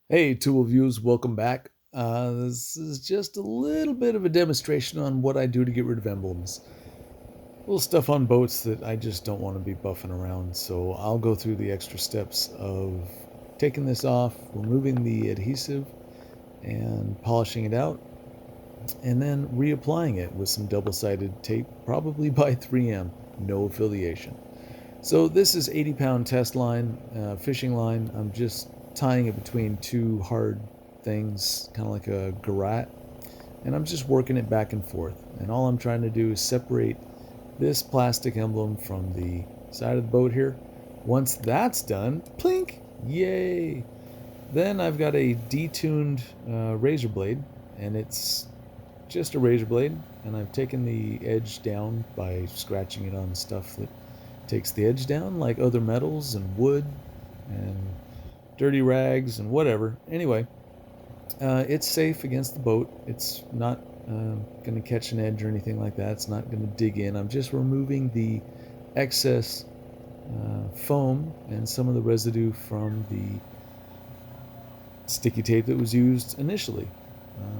Hey, tool views, welcome back. This is just a little bit of a demonstration on what I do to get rid of emblems. Little stuff on boats that I just don't want to be buffing around, so I'll go through the extra steps of taking this off, removing the adhesive, and polishing it out, and then reapplying it with some double-sided tape, probably by 3M, no affiliation. So this is 80-pound test line, fishing line. I'm just tying it between two hard things, kind of like a garrote, and I'm just working it back and forth. And all I'm trying to do is separate this plastic emblem from the side of the boat here. Once that's done, plink, yay! Then I've got a detuned razor blade, and it's just a razor blade, and I've taken the edge down by scratching it on stuff that takes the edge down, like other metals and wood and dirty rags and whatever. Anyway, it's safe against the boat. It's not going to catch an edge or anything like that. It's not going to dig in. I'm just removing the excess foam and some of the residue from the sticky tape that was used initially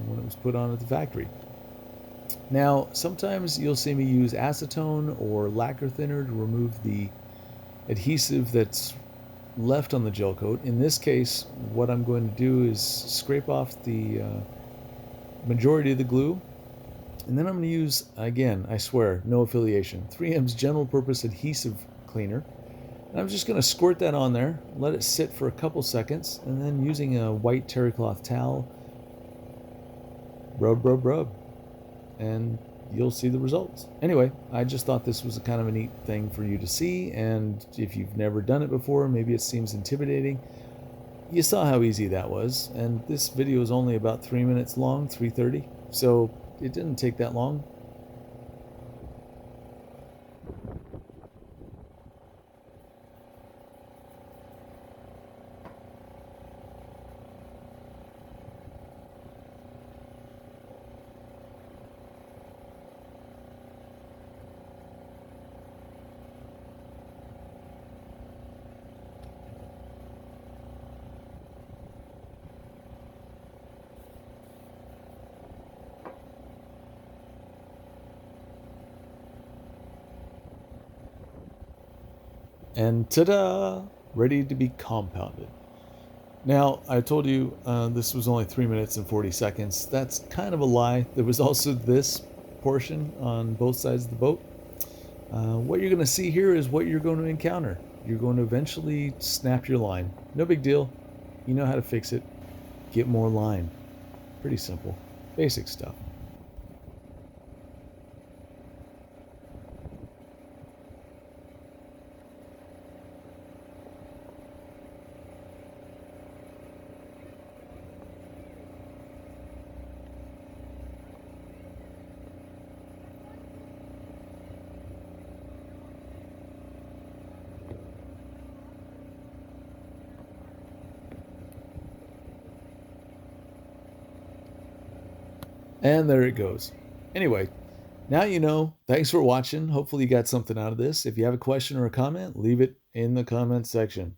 when it was put on at the factory. Now, sometimes you'll see me use acetone or lacquer thinner to remove the adhesive that's left on the gel coat. In this case, what I'm going to do is scrape off the majority of the glue, and then I'm going to use, again, I swear, no affiliation, 3M's general purpose adhesive cleaner. And I'm just going to squirt that on there, let it sit for a couple seconds, and then using a white terry cloth towel, rub, and you'll see the results. Anyway, I just thought this was a kind of a neat thing for you to see, and if you've never done it before, maybe it seems intimidating. You saw how easy that was, and this video is only about 3 minutes long, 3:30, so it didn't take that long. And ta-da! Ready to be compounded. Now, I told you this was only 3 minutes and 40 seconds. That's kind of a lie. There was also this portion on both sides of the boat. What you're going to see here is what you're going to encounter. You're going to eventually snap your line. No big deal. You know how to fix it. Get more line. Pretty simple. Basic stuff. And there it goes. Anyway, now you know. Thanks for watching. Hopefully you got something out of this. If you have a question or a comment, leave it in the comment section.